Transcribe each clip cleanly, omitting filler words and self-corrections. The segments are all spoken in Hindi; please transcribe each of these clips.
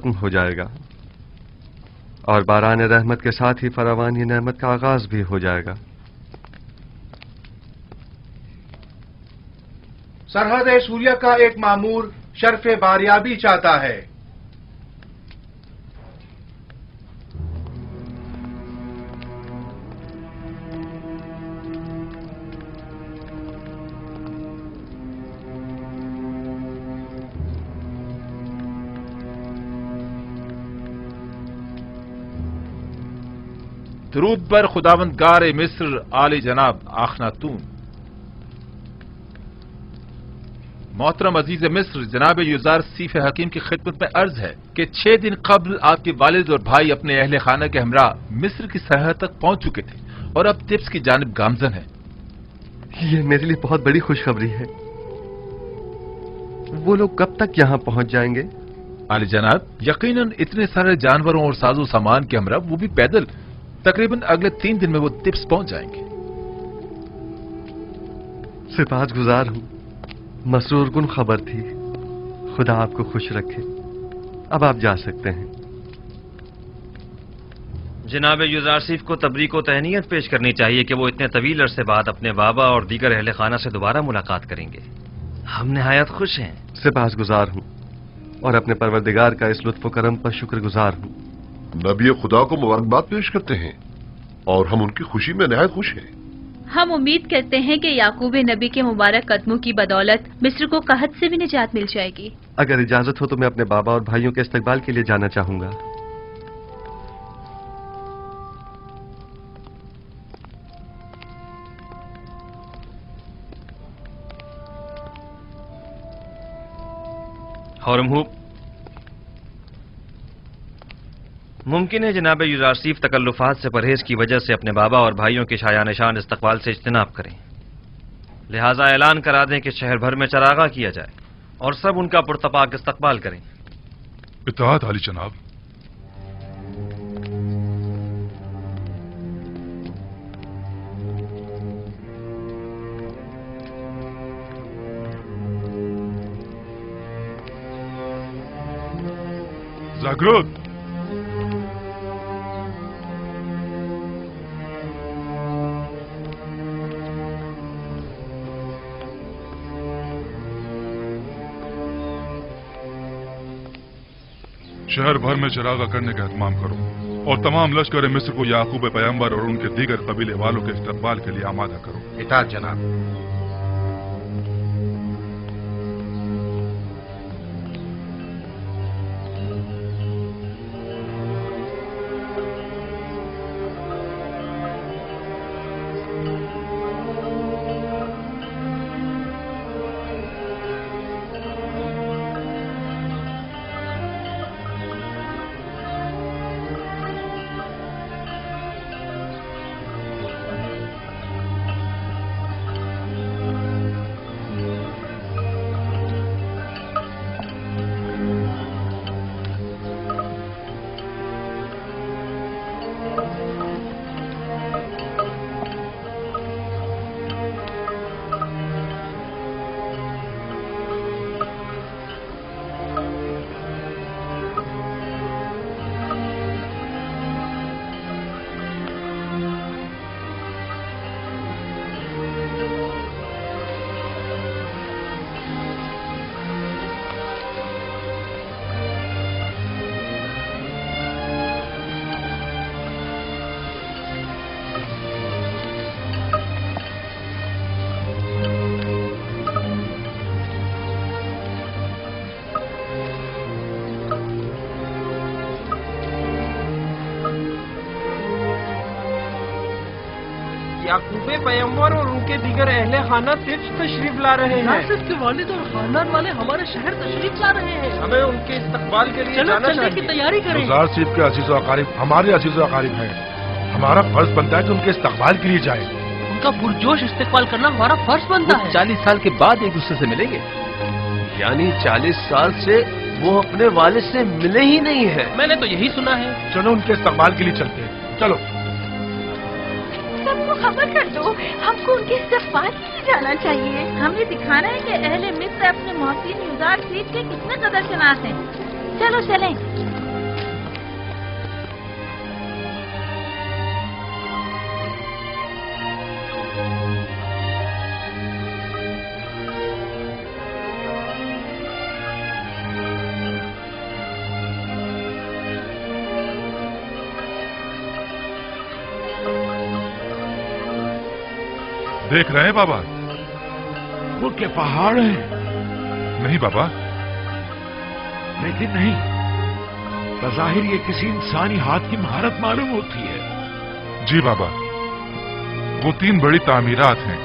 खत्म हो जाएगा और बारान रहमत के साथ ही फरावानी नेमत का आगाज भी हो जाएगा। सरहद सूर्य का एक मामूर शर्फ़े बारियाबी चाहता है। दरूद पर खुदावंद गार मिस्र आली जनाब आखनातून। मोहतरम अजीज मिस्र जनाब युजार सीफ हकीम की खिदमत में अर्ज है कि 6 दिन कबल आपके वालिद और भाई अपने अहले खाना के हमरा मिस्र की सरहद तक पहुंच चुके थे और अब तिब्स की जानिब गामजन है। ये मेरे लिए बहुत बड़ी खुशखबरी है। वो लोग कब तक यहां पहुंच जाएंगे? आली जनाब, यकीनन इतने सारे जानवरों और साजो सामान के हमरा, वो भी पैदल, तकरीबन अगले 3 दिन में वो तिब्स पहुंच जाएंगे। सिपासगुजार हूं, मसरूर गुन खबर थी। खुदा आपको खुश रखे। अब आप जा सकते हैं। जनाब युजारसीफ को तबरीक को तहनीयत पेश करनी चाहिए कि वो इतने तवील अरसे बाद अपने बाबा और दीगर अहले खाना से दोबारा मुलाकात करेंगे। हम निहायत खुश हैं। सिपासगुजार हूं और अपने परवरदिगार का इस लुत्फ करम पर शुक्रगुजार हूं। नबी खुदा को मुबारकबाद पेश करते हैं और हम उनकी खुशी में निहायत खुश हैं। हम उम्मीद करते हैं कि याकूब नबी के मुबारक कदमों की बदौलत मिस्र को कहत से भी निजात मिल जाएगी। अगर इजाजत हो तो मैं अपने बाबा और भाइयों के इस्तकबाल के लिए जाना चाहूंगा। हौरमहूब, मुमकिन है जनाब युजारसीफ तकल्लुफात से परहेज की वजह से अपने बाबा और भाइयों के शाया निशान इस्तकबाल से इज्तिनाब करें। लिहाजा ऐलान करा दें कि शहर भर में चरागा किया जाए और सब उनका पुरतपाक इस्तकबाल करें। इत्तेहाद आली जनाब। जागरूक। शहर भर में चरागा करने का एहतमाम करो और तमाम लश्कर मिस्र को याकूब पैगंबर और उनके दीगर कबीले वालों के इस्तकबाल के लिए आमादा करो। इताअत जनाब। याकूबे पैगंबर और उनके दीगर अहले खाना तिब्स तशरीफ ला रहे हैं। नासिर के वालिद और खानदान वाले हमारे शहर तशरीफ ला रहे हैं। हमें उनके इस्तकबाल के लिए चलो चलने की तैयारी करें। युजारसीफ के अजीज व अकारिब हमारे अजीज व अकारिब हैं। हमारा फर्ज बनता है कि उनके इस्तकबाल के लिए जाए। उनका पुरजोश इस्तकबाल करना हमारा फर्ज बनता है। 40 साल के बाद एक दूसरे से मिलेंगे, यानी 40 साल से वो अपने वालिद से मिले ही नहीं है। मैंने तो यही सुना है। चलो उनके इस्तकबाल के लिए चलते हैं। चलो सबको खबर कर दो, हमको उनके इस्तकबाल के लिए जाना चाहिए। हमें दिखाना है कि अहले मिस्र अपने मोहसिन युजारसीफ के कितने कदर शनास हैं। चलो चलें। देख रहे हैं बाबा? वो क्या पहाड़ है? नहीं बाबा। लेकिन नहीं, बज़ाहिर ये किसी इंसानी हाथ की महारत मालूम होती है। जी बाबा, वो 3 बड़ी तामीरात हैं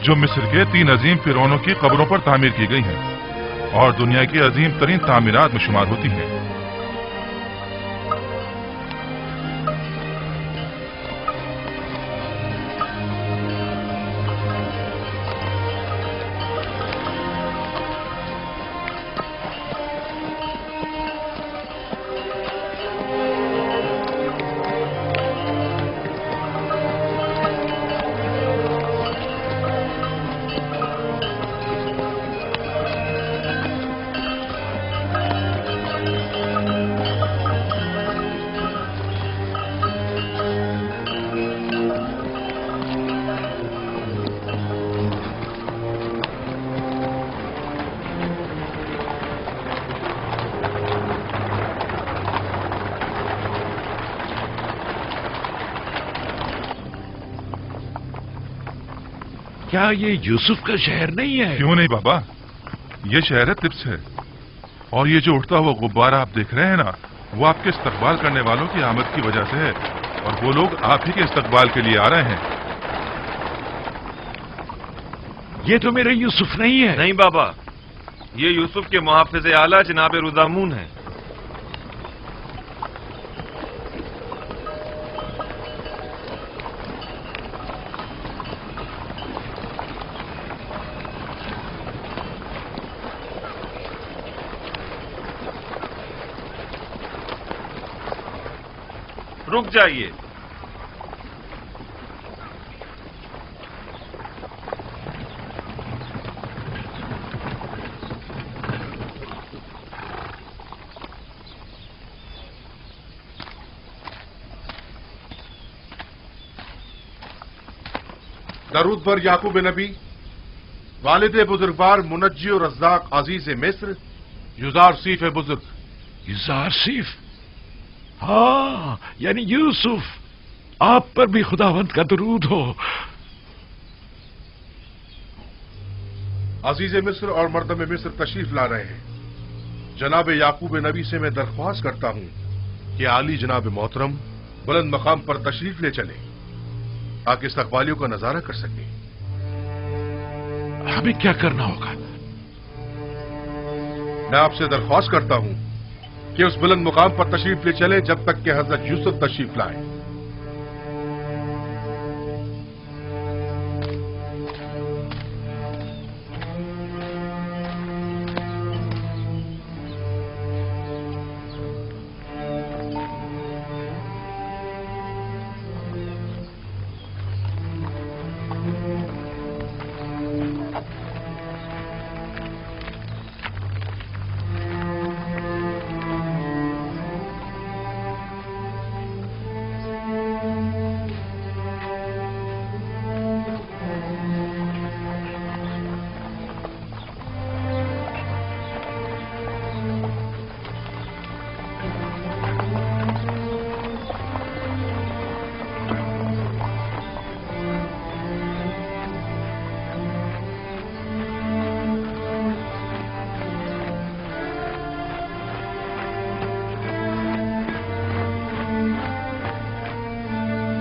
जो मिस्र के 3 अजीम फिरौनों की कब्रों पर तामीर की गई हैं और दुनिया की अजीम तरीन तामीरात में शुमार होती हैं। क्या ये यूसुफ का शहर नहीं है? क्यों नहीं बाबा, ये शहर है तिब्स है। और ये जो उठता हुआ गुब्बारा आप देख रहे हैं ना, वो आपके इस्तकबाल करने वालों की आमद की वजह से है और वो लोग आप ही के इस्तकबाल के लिए आ रहे हैं। ये तो मेरा यूसुफ नहीं है। नहीं बाबा, ये यूसुफ के मुहाफिज आला जनाब रुदामून है। रुक जाइए। दरूद पर याकूब नबी, वालिद बुजुर्गवार मुनज्जी और रज़्ज़ाक अजीज मिस्र, युजार सीफ बुजुर्ग। युजार सीफ? हाँ, यानी यूसुफ, आप पर भी खुदावंद का दरूद हो। अजीज मिस्र और मर्दम मिस्र तशरीफ ला रहे हैं। जनाब याकूब नबी से मैं दरख्वास्त करता हूं कि आली जनाब मोहतरम बुलंद मकाम पर तशरीफ ले चले ताकि इस्तकबालियों का नजारा कर सके। हमें क्या करना होगा? मैं आपसे दरख्वास्त करता हूं कि उस बुलंद मुकाम पर तशरीफ ले चले जब तक कि हजरत यूसुफ तशरीफ लाए।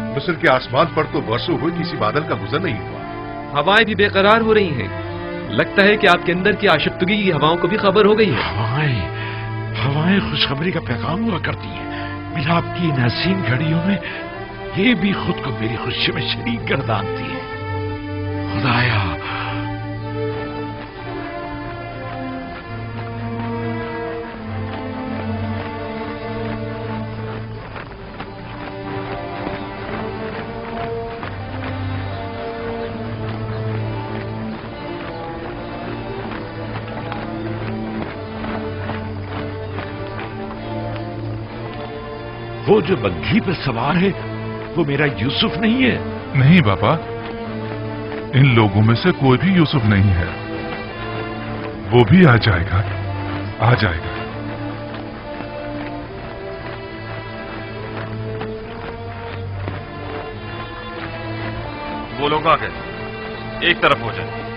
मिस्र के आसमान पर तो बरसों हुए किसी बादल का गुजर नहीं हुआ। हवाएं भी बेकरार हो रही हैं। लगता है कि आपके अंदर की आशिफ्तगी की हवाओं को भी खबर हो गई है। हवाएं खुशखबरी का पैगाम हुआ करती हैं। मिलाप की इन हसीन घड़ियों में ये भी खुद को मेरी खुशी में शरीक गर्दानती है। खुदाया, वो जो बग्घी पर सवार है वो मेरा यूसुफ नहीं है। नहीं बाबा, इन लोगों में से कोई भी यूसुफ नहीं है। वो भी आ जाएगा, आ जाएगा। वो लोग आ गए। एक तरफ हो जाए।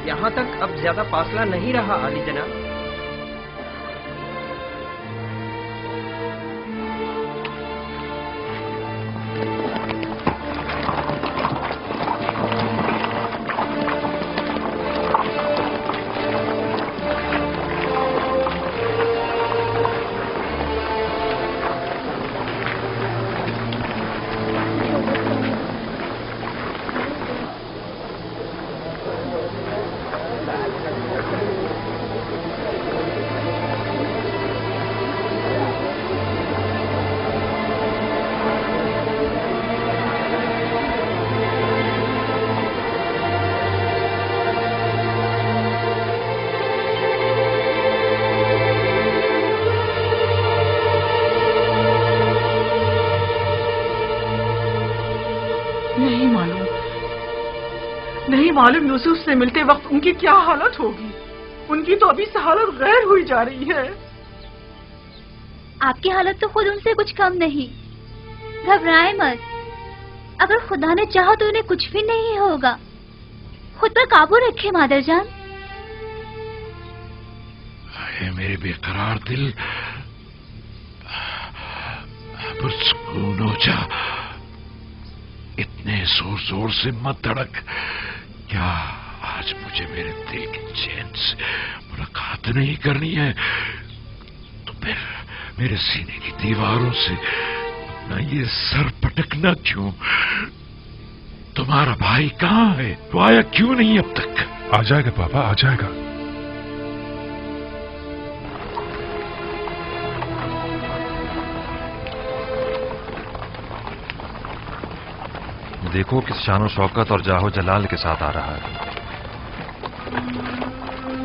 यहाँ तक अब ज्यादा फासला नहीं रहा आली जनाब। नहीं मालूम यूसुफ से मिलते वक्त उनकी क्या हालत होगी। उनकी तो अभी से हालत गैर हुई जा रही है। आपकी हालत तो खुद उनसे कुछ कम नहीं। घबराए मत, अगर खुदा ने चाहा तो उन्हें कुछ भी नहीं होगा। खुद पर काबू रखे मादरजान। मेरे बेकरार दिल, पुरसकून हो जा। इतने जोर जोर से मत धड़क। क्या आज मुझे मेरे दिल के चैन से मुलाकात नहीं करनी है तो फिर मेरे सीने की दीवारों से अपना ये सर पटकना क्यों? तुम्हारा भाई कहाँ है? वो आया क्यों नहीं अब तक? आ जाएगा पापा, आ जाएगा। देखो किस शानो शौकत और जाहो जलाल के साथ आ रहा है।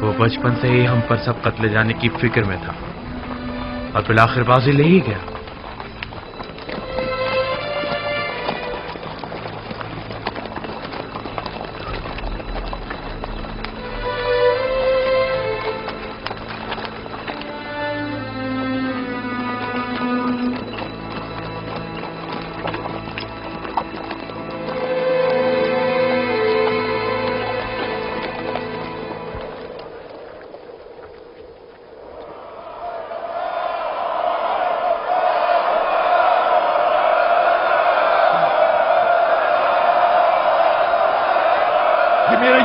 वो बचपन से ही हम पर सब कत्ले जाने की फिक्र में था और फिर आखिर बाजी ले ही गया।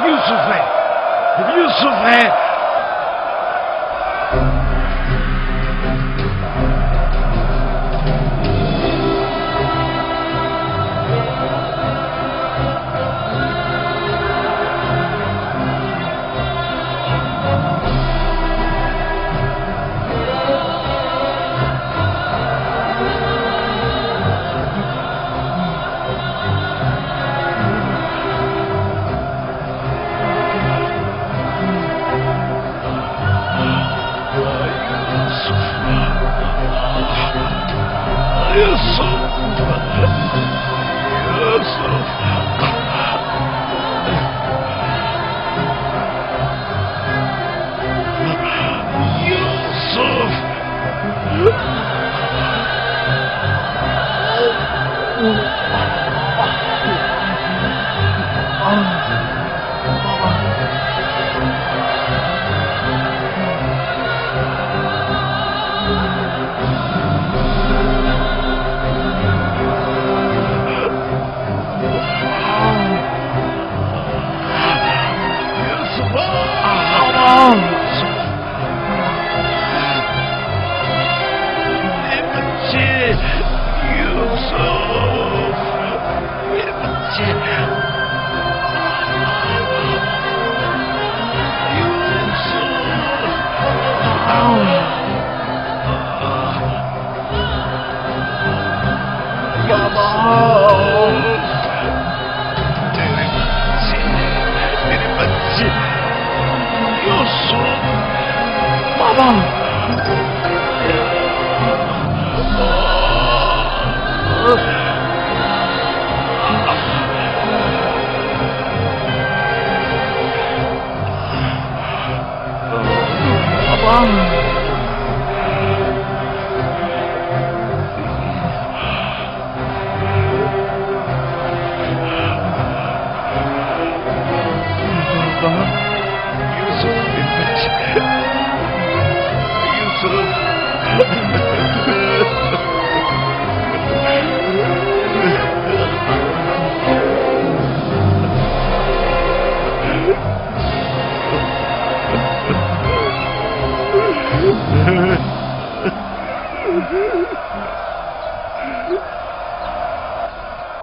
यूसुफ है।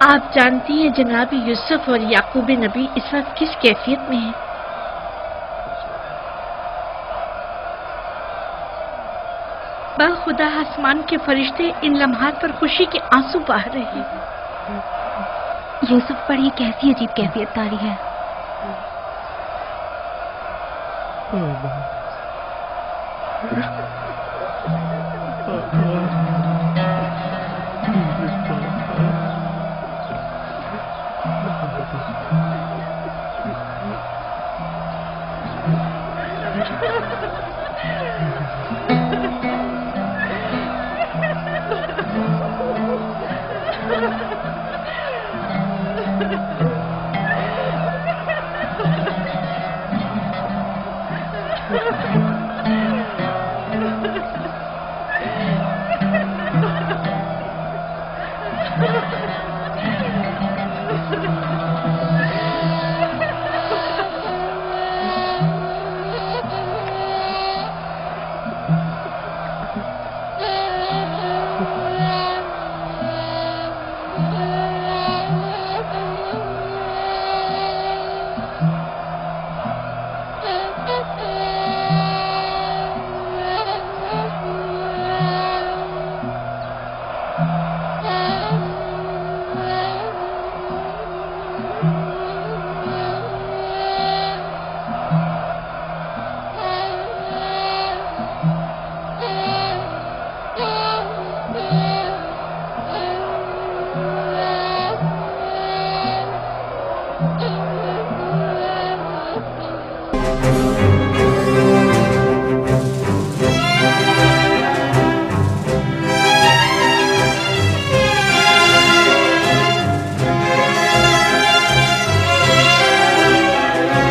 आप जानती हैं जनाब यूसुफ और याकूब नबी इस वक्त किस कैफियत में हैं? खुदा आसमान के फरिश्ते इन लम्हात पर खुशी के आंसू बहा रहे हैं। यूसुफ पर ये कैसी अजीब कैफियत तारी है। Ha ha ha!